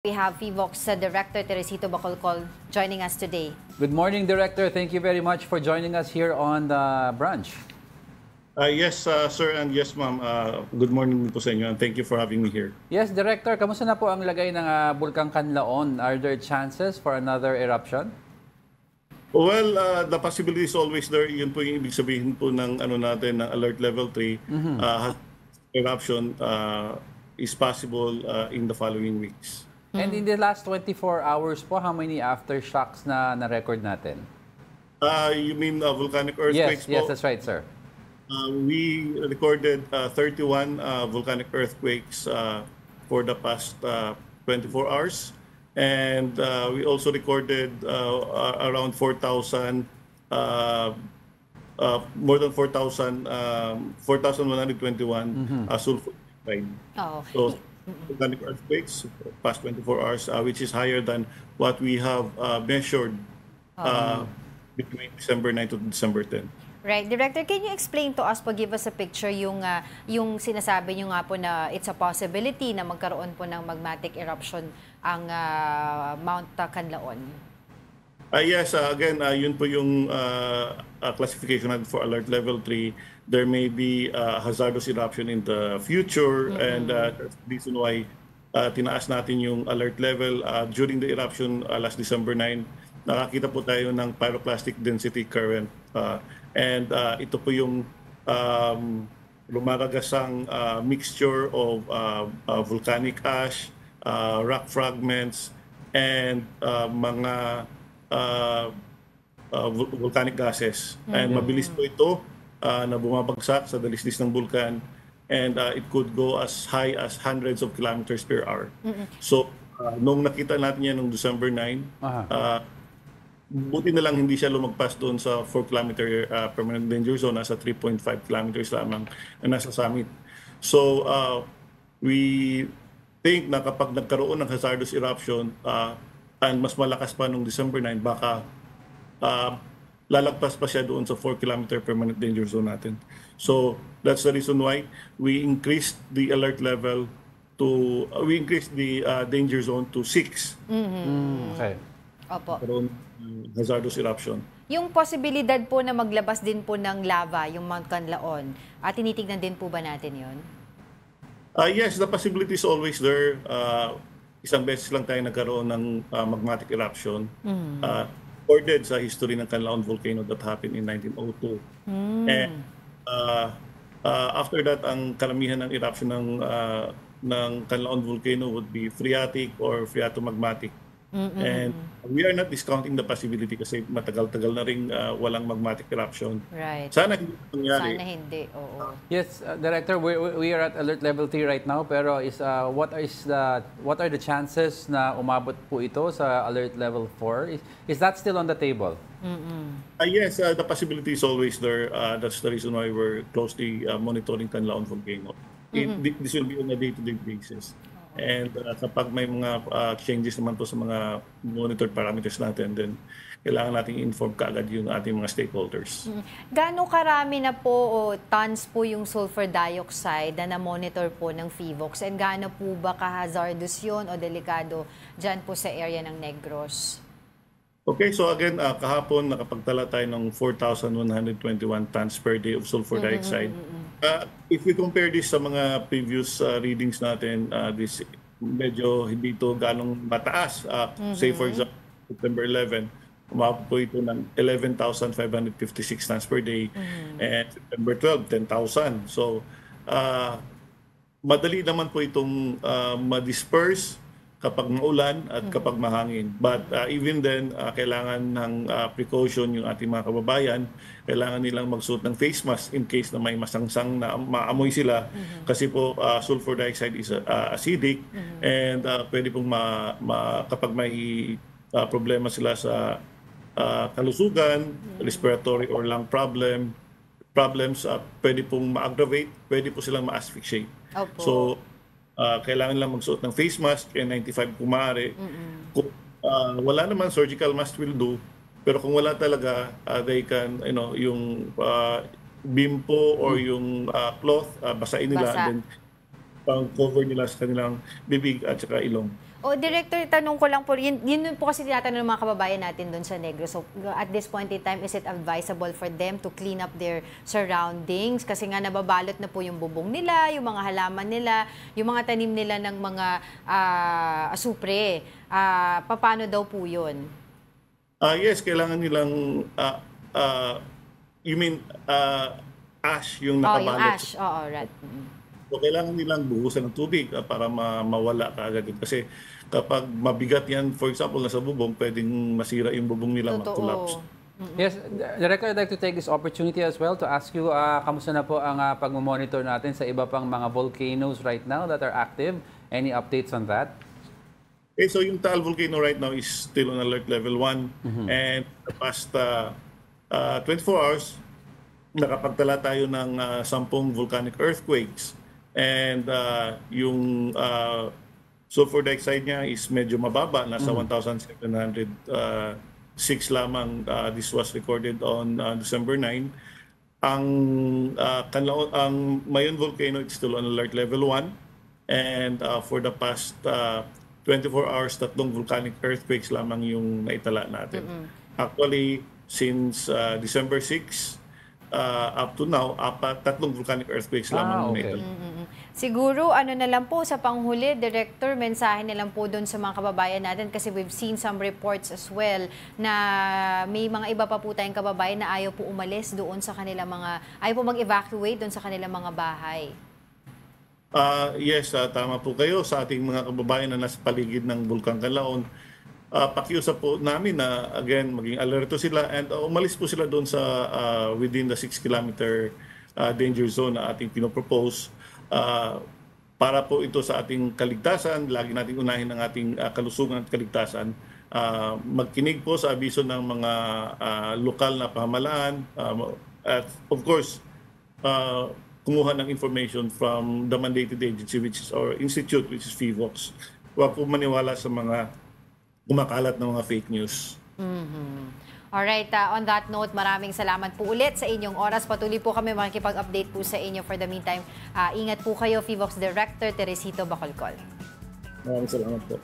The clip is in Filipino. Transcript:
We have FIVOX Director Teresito Bacolcol joining us today. Good morning, Director. Thank you very much for joining us here on the branch. Yes, sir, and yes, ma'am. Good morning po sa inyo, and thank you for having me here. Yes, Director. Kamusta na po ang lagay ng Bulkang Kanlaon? Are there chances for another eruption? Well, the possibility is always there. Yun po yung ibig sabihin po ng natin, ng alert level 3. Eruption is possible in the following weeks. And in the last 24 hours po, how many aftershocks na-record natin? You mean volcanic earthquakes po? Yes, that's right, sir. We recorded 31 volcanic earthquakes for the past 24 hours. And we also recorded around 4,000, more than 4,000, 4,121 sulfur dioxide. Oh. So, volcanic earthquakes past 24 hours, which is higher than what we have measured between December 9 to December 10. Right. Director, can you explain to us po, give us a picture yung sinasabi nyo nga po na it's a possibility na magkaroon po ng magmatic eruption ang Mount Kanlaon? Yes, again, yun po yung classification natin for alert level 3. There may be hazardous eruption in the future, and that's the reason why tinaas natin yung alert level. During the eruption last December 9, nakakita po tayo ng pyroclastic density current. And ito po yung lumaragasang mixture of volcanic ash, rock fragments, and mga volcanic gases. And mabilis po ito na bumabagsak sa dalisdis ng bulkan, and it could go as high as hundreds of kilometers per hour. So, nung nakita natin yan noong December 9, buti na lang hindi siya lumagpas doon sa 4-kilometer permanent danger zone, nasa 3.5 kilometers lamang na nasa summit. So, we think na kapag nagkaroon ng hazardous eruption and mas malakas pa nung December 9, baka lalagpas pa siya doon sa 4-kilometer permanent danger zone natin. So, that's the reason why we increased the alert level to, we increased the danger zone to 6. Okay. Opo. Hazardous eruption. Yung posibilidad po na maglabas din po ng lava, yung Mount Kanlaon, tinitignan din po ba natin yun? Yes, the possibility is always there. Isang beses lang tayo nagkaroon ng magmatic eruption. Recorded sa history ng Kanlaon volcano that happened in 1902. And after that, ang karamihan ng eruption ng Kanlaon volcano would be phreatic or phreatomagmatic. And we are not discounting the possibility kasi matagal-tagal na rin walang magmatic eruption. Right. Sana hindi nangyari. Sana hindi, oo. Yes, Director, we are at alert level 3 right now, pero what are the chances na umabot po ito sa alert level 4? Is that still on the table? Yes, the possibility is always there. That's the reason why we're closely monitoring Kanlaon volcano. This will be on a day-to-day basis. And kapag may mga changes naman po sa mga monitored parameters natin, then kailangan nating inform kaagad yung ating mga stakeholders. Gaano karami na po o tons po yung sulfur dioxide na na-monitor po ng FIVOX? And gaano po ba ka-hazardous yun o delikado dyan po sa area ng Negros? Okay, so again, kahapon nakapagtala tayo ng 4,121 tons per day of sulfur dioxide. If we compare this sa mga previous readings natin, this medyo hindi ito ganong mataas. Say for example, September 11, umabot po ito ng 11,556 tons per day. And September 12, 10,000. So, madali naman po itong ma-disperse kapag maulan at kapag mahangin. But even then, kailangan ng precaution yung ating mga kababayan. Kailangan nilang magsuot ng face mask in case na may masangsang na maamoy sila. Kasi po, sulfur dioxide is acidic, and pwede pong kapag may problema sila sa kalusugan, respiratory or lung problems, pwede pong ma-aggravate, pwede po silang ma-asphyxiate. So, kailangan lang magsuot ng face mask, N95 kung maaari. Kung wala naman, surgical mask will do. Pero kung wala talaga, they can, yung bimpo or yung cloth, basain nila. And then, pang cover nila sa kanilang bibig at saka ilong. O, Director, tanong ko lang po, yun po kasi tinatanong ng mga kababayan natin doon sa Negros. So, at this point in time, is it advisable for them to clean up their surroundings? Kasi nga nababalot na po yung bubong nila, yung mga halaman nila, yung mga tanim nila ng mga asupre. Paano daw po yun? Yes, kailangan nilang, you mean, ash yung Yung nakabalot. ash. Oo, right. So, kailangan nilang buhusan ng tubig para mawala kaagad yun. Kasi kapag mabigat yan, for example, nasa bubong, pwedeng masira yung bubong nila, mag-collapse. Yes, Director, I'd like to take this opportunity as well to ask you, kamusta na po ang pag-monitor natin sa iba pang mga volcanoes right now that are active? Any updates on that? Okay, so yung Taal volcano right now is still on alert level 1. And the past 24 hours, nakapagtala tayo ng 10 volcanic earthquakes. And yung sulfur dioxide niya is medyo mababa, nasa 1,706 lamang. This was recorded on December 9. Ang Mayon volcano is still on alert level 1. And for the past 24 hours, 3 volcanic earthquakes lamang yung naitala natin. Actually, since December 6, up to now, 3 volcanic earthquakes lamang yung naitala. Siguro, ano na lang po sa panghuli, Director, mensahe na lang po doon sa mga kababayan natin kasi we've seen some reports as well na may mga iba pa po tayong kababayan na ayaw po umalis doon sa kanilang ayaw po mag-evacuate doon sa kanilang mga bahay. Yes, tama po kayo sa ating mga kababayan na nasa paligid ng Bulkang Canlaon. Pakiusap po namin na, again, maging alerto sila and umalis po sila doon sa within the 6-kilometer danger zone na ating pinopropose. Para po ito sa ating kaligtasan, lagi nating unahin ang ating kalusugan at kaligtasan. Magkinig po sa abiso ng mga lokal na pamahalaan. At of course, kumuha ng information from the mandated agency or institute which is FIVOX. Huwag po maniwala sa mga kumakalat ng mga fake news. Alright, on that note, maraming salamat po ulit sa inyong oras. Patuloy po kami makikipag-update po sa inyo. For the meantime, ingat po kayo, FIVOX Director Teresito Bacolcol. Maraming salamat po.